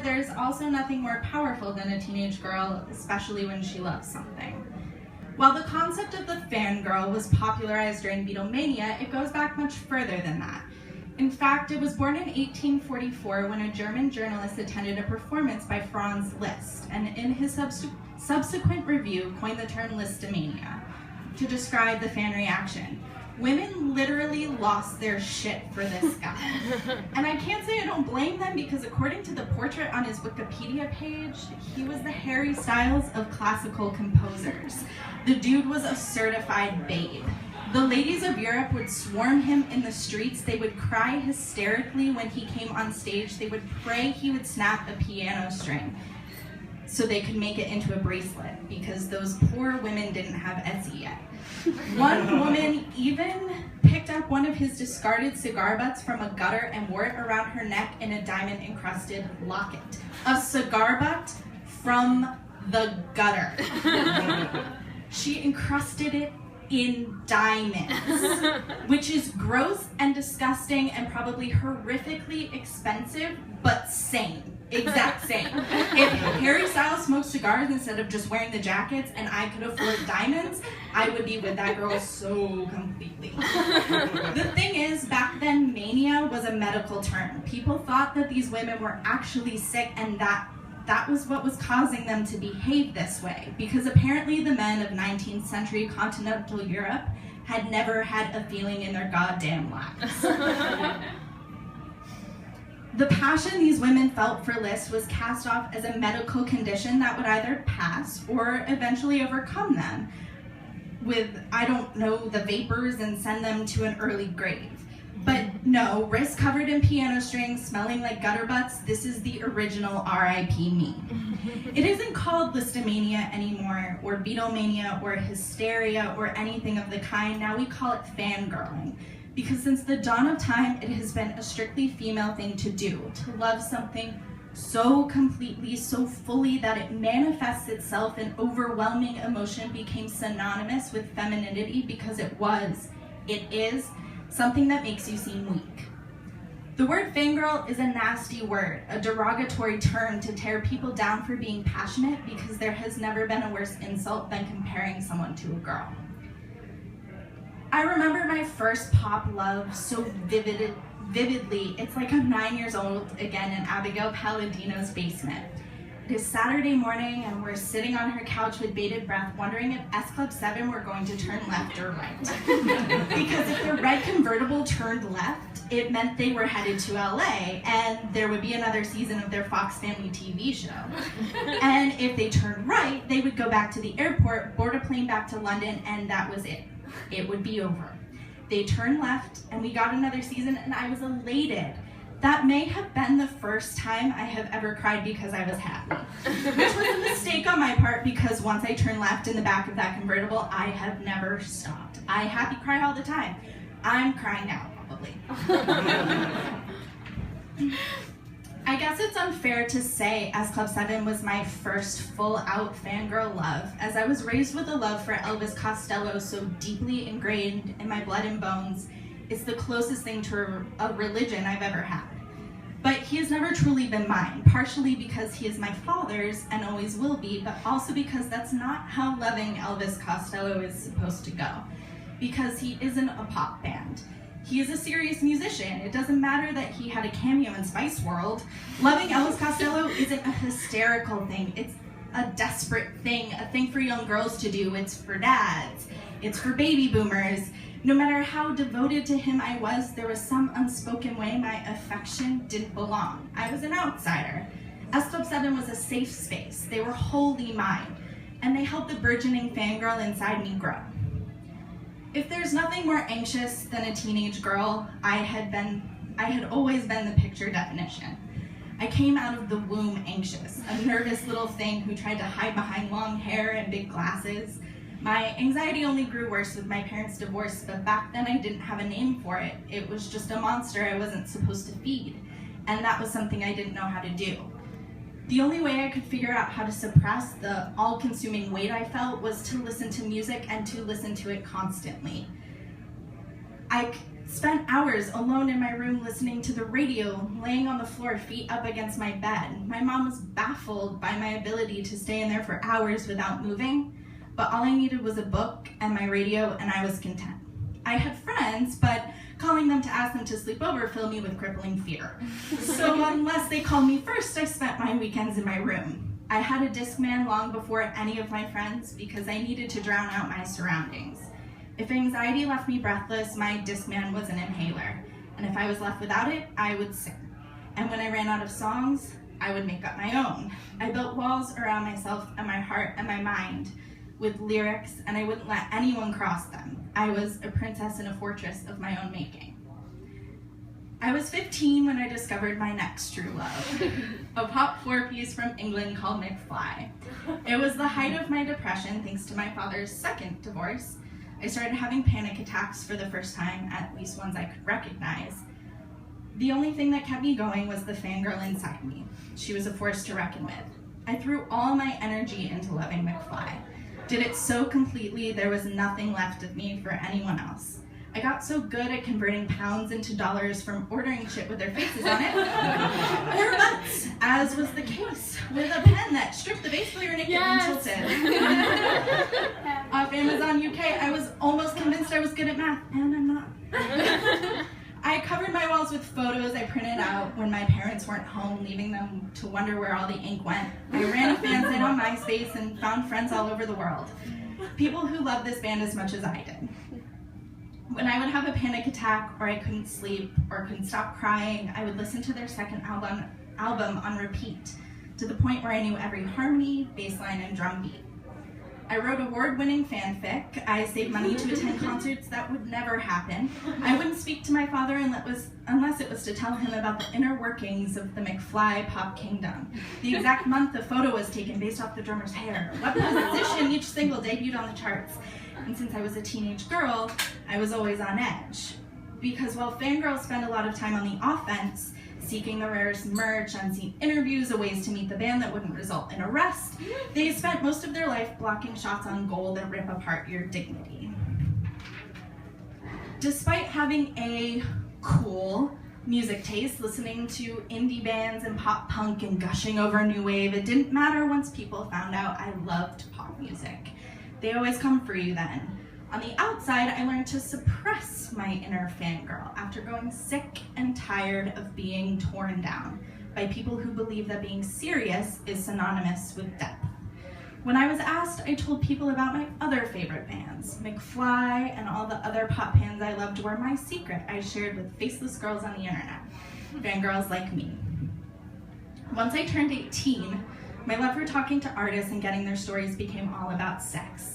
there's also nothing more powerful than a teenage girl, especially when she loves something. While the concept of the fangirl was popularized during Beatlemania, it goes back much further than that. In fact, it was born in 1844 when a German journalist attended a performance by Franz Liszt, and in his subsequent review coined the term Listomania to describe the fan reaction. Women literally lost their shit for this guy. And I can't say I don't blame them, because according to the portrait on his Wikipedia page, he was the Harry Styles of classical composers. The dude was a certified babe. The ladies of Europe would swarm him in the streets. They would cry hysterically when he came on stage. They would pray he would snap a piano string so they could make it into a bracelet, because those poor women didn't have Etsy yet. One woman even picked up one of his discarded cigar butts from a gutter and wore it around her neck in a diamond-encrusted locket. A cigar butt from the gutter. She encrusted it in diamonds, which is gross and disgusting and probably horrifically expensive, but sane. Exact same. If Harry Styles smoked cigars instead of just wearing the jackets and I could afford diamonds, I would be with that girl so completely. The thing is, back then, mania was a medical term. People thought that these women were actually sick, and that was what was causing them to behave this way, because apparently the men of 19th century continental Europe had never had a feeling in their goddamn lives. The passion these women felt for Liszt was cast off as a medical condition that would either pass or eventually overcome them with, I don't know, the vapors and send them to an early grave. But no, wrists covered in piano strings, smelling like gutter butts, this is the original R.I.P. me. It isn't called Listomania anymore, or Beatlemania, or hysteria, or anything of the kind. Now we call it fangirling. Because since the dawn of time, it has been a strictly female thing to do, to love something so completely, so fully that it manifests itself in overwhelming emotion, became synonymous with femininity, because it is, something that makes you seem weak. The word fangirl is a nasty word, a derogatory term to tear people down for being passionate, because there has never been a worse insult than comparing someone to a girl. I remember my first pop love so vividly. It's like I'm 9 years old again in Abigail Palladino's basement. It is Saturday morning and we're sitting on her couch with bated breath, wondering if S Club 7 were going to turn left or right. Because if the red convertible turned left, it meant they were headed to LA and there would be another season of their Fox Family TV show. And if they turned right, they would go back to the airport, board a plane back to London, and that was it. It would be over. They turned left and we got another season, and I was elated. That may have been the first time I have ever cried because I was happy. Which was a mistake on my part, because once I turned left in the back of that convertible, I have never stopped. I happy cry all the time. I'm crying now, probably. I guess it's unfair to say S Club 7 was my first full-out fangirl love, as I was raised with a love for Elvis Costello so deeply ingrained in my blood and bones. It's the closest thing to a religion I've ever had. But he has never truly been mine, partially because he is my father's and always will be, but also because that's not how loving Elvis Costello is supposed to go. Because he isn't a pop band. He is a serious musician. It doesn't matter that he had a cameo in Spice World. Loving Elvis Costello isn't a hysterical thing. It's a desperate thing, a thing for young girls to do. It's for dads. It's for baby boomers. No matter how devoted to him I was, there was some unspoken way my affection didn't belong. I was an outsider. S Club 7 was a safe space. They were wholly mine, and they helped the burgeoning fangirl inside me grow. If there's nothing more anxious than a teenage girl, I had always been the picture definition. I came out of the womb anxious, a nervous little thing who tried to hide behind long hair and big glasses. My anxiety only grew worse with my parents' divorce, but back then I didn't have a name for it. It was just a monster I wasn't supposed to feed, and that was something I didn't know how to do. The only way I could figure out how to suppress the all-consuming weight I felt was to listen to music and to listen to it constantly. I spent hours alone in my room listening to the radio, laying on the floor, feet up against my bed. My mom was baffled by my ability to stay in there for hours without moving, but all I needed was a book and my radio, and I was content. I had friends, but calling them to ask them to sleep over filled me with crippling fear. So unless they called me first, I spent my weekends in my room. I had a Discman long before any of my friends because I needed to drown out my surroundings. If anxiety left me breathless, my Discman was an inhaler. And if I was left without it, I would sing. And when I ran out of songs, I would make up my own. I built walls around myself and my heart and my mind with lyrics, and I wouldn't let anyone cross them. I was a princess in a fortress of my own making. I was 15 when I discovered my next true love, a pop 4-piece from England called McFly. It was the height of my depression thanks to my father's second divorce. I started having panic attacks for the first time, at least ones I could recognize. The only thing that kept me going was the fangirl inside me. She was a force to reckon with. I threw all my energy into loving McFly. Did it so completely, there was nothing left of me for anyone else. I got so good at converting pounds into dollars from ordering shit with their faces on it, or butts, as was the case with a pen that stripped the bass player naked and tilted. Off Amazon UK, I was almost convinced I was good at math, and I'm not. I covered my walls with photos I printed out when my parents weren't home, leaving them to wonder where all the ink went. I ran a fan site on MySpace and found friends all over the world. People who loved this band as much as I did. When I would have a panic attack, or I couldn't sleep, or couldn't stop crying, I would listen to their second album on repeat, to the point where I knew every harmony, bass line, and drum beat. I wrote award-winning fanfic. I saved money to attend concerts that would never happen. I wouldn't speak to my father unless it was to tell him about the inner workings of the McFly pop kingdom. The exact month the photo was taken based off the drummer's hair. What position each single debuted on the charts. And since I was a teenage girl, I was always on edge. Because while fangirls spend a lot of time on the offense, seeking the rarest merch, unseen interviews, or ways to meet the band that wouldn't result in arrest, they spent most of their life blocking shots on goal that rip apart your dignity. Despite having a cool music taste, listening to indie bands and pop punk and gushing over new wave, it didn't matter once people found out I loved pop music. They always come for you then. On the outside, I learned to suppress my inner fangirl after growing sick and tired of being torn down by people who believe that being serious is synonymous with depth. When I was asked, I told people about my other favorite bands. McFly and all the other pop bands I loved were my secret I shared with faceless girls on the internet, fangirls like me. Once I turned 18, my love for talking to artists and getting their stories became all about sex.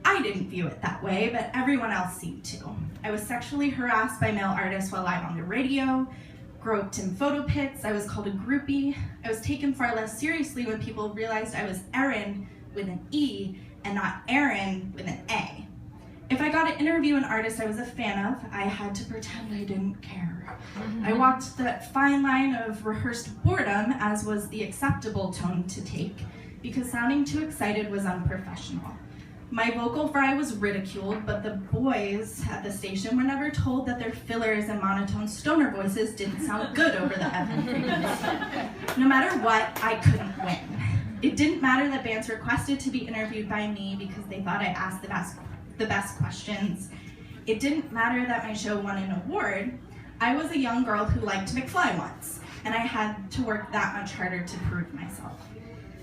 I didn't view it that way, but everyone else seemed to. I was sexually harassed by male artists while live on the radio, groped in photo pits, I was called a groupie. I was taken far less seriously when people realized I was Erin with an E and not Erin with an A. If I got to interview an artist I was a fan of, I had to pretend I didn't care. I walked that fine line of rehearsed boredom, as was the acceptable tone to take, because sounding too excited was unprofessional. My vocal fry was ridiculed, but the boys at the station were never told that their fillers and monotone stoner voices didn't sound good over the FM frequency. No matter what, I couldn't win. It didn't matter that bands requested to be interviewed by me because they thought I asked the best questions. It didn't matter that my show won an award. I was a young girl who liked McFly once, and I had to work that much harder to prove myself.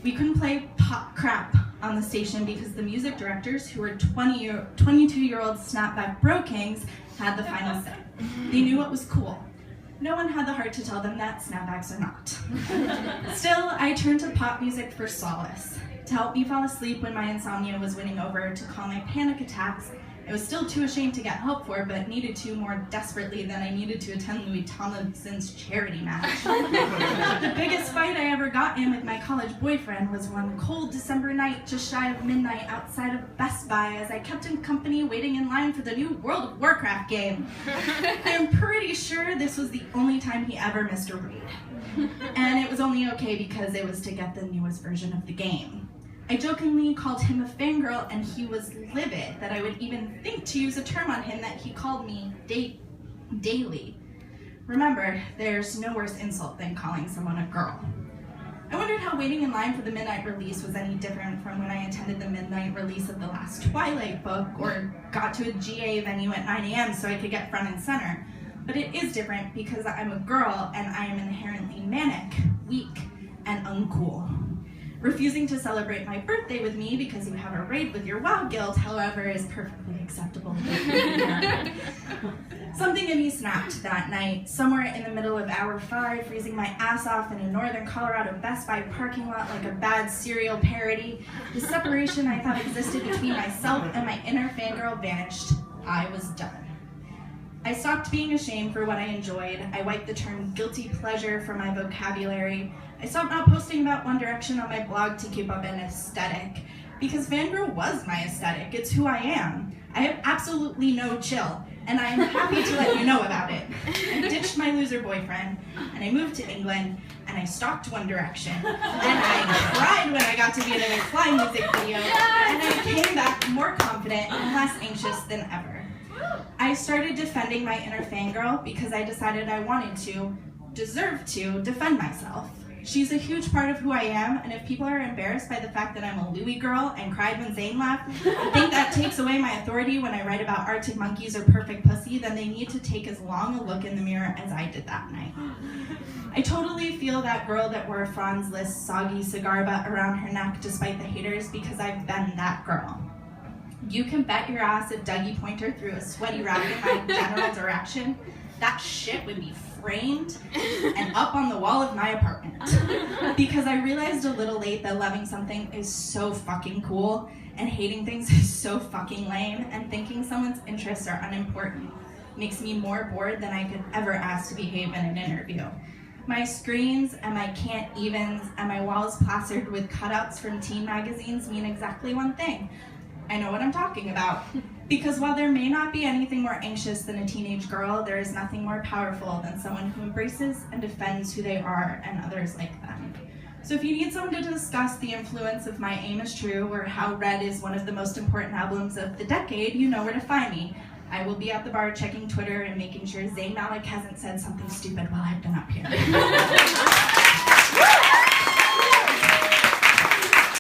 We couldn't play pop crap on the station because the music directors, who were 22-year-old snapback bro kings, had the final say. They knew what was cool. No one had the heart to tell them that snapbacks are not. Still, I turned to pop music for solace, to help me fall asleep when my insomnia was winning over, to calm my panic attacks. I was still too ashamed to get help for, but needed to more desperately than I needed to attend Louis Tomlinson's charity match. The biggest fight I ever got in with my college boyfriend was one cold December night just shy of midnight outside of Best Buy as I kept him company waiting in line for the new World of Warcraft game. I am pretty sure this was the only time he ever missed a raid. And it was only okay because it was to get the newest version of the game. I jokingly called him a fangirl, and he was livid that I would even think to use a term on him that he called me daily. Remember, there's no worse insult than calling someone a girl. I wondered how waiting in line for the midnight release was any different from when I attended the midnight release of the last Twilight book or got to a GA venue at 9 a.m. so I could get front and center. But it is different because I'm a girl and I am inherently manic, weak, and uncool. Refusing to celebrate my birthday with me because you have a raid with your WoW guild, however, is perfectly acceptable. Something in me snapped that night, somewhere in the middle of hour 5, freezing my ass off in a northern Colorado Best Buy parking lot like a bad serial parody. The separation I thought existed between myself and my inner fangirl vanished. I was done. I stopped being ashamed for what I enjoyed. I wiped the term guilty pleasure from my vocabulary. I stopped not posting about One Direction on my blog to keep up an aesthetic. Because fangirl was my aesthetic. It's who I am. I have absolutely no chill, and I am happy to let you know about it. I ditched my loser boyfriend, and I moved to England, and I stalked One Direction, and I cried when I got to be in a McFly music video, and I came back more confident and less anxious than ever. I started defending my inner fangirl because I decided I wanted to, deserved to, defend myself. She's a huge part of who I am, and if people are embarrassed by the fact that I'm a Louis girl and cried when Zayn left, and think that takes away my authority when I write about Arctic monkeys or perfect pussy, then they need to take as long a look in the mirror as I did that night. I totally feel that girl that wore Franz Liszt's soggy cigar butt around her neck despite the haters because I've been that girl. You can bet your ass if Dougie Pointer threw a sweaty rag in my general direction, that shit would be framed and up on the wall of my apartment. Because I realized a little late that loving something is so fucking cool and hating things is so fucking lame, and thinking someone's interests are unimportant makes me more bored than I could ever ask to behave in an interview. My screens and my can't evens and my walls plastered with cutouts from teen magazines mean exactly one thing. I know what I'm talking about. Because while there may not be anything more anxious than a teenage girl, there is nothing more powerful than someone who embraces and defends who they are and others like them. So if you need someone to discuss the influence of My Aim is True or how Red is one of the most important albums of the decade, you know where to find me. I will be at the bar checking Twitter and making sure Zayn Malik hasn't said something stupid while I've been up here.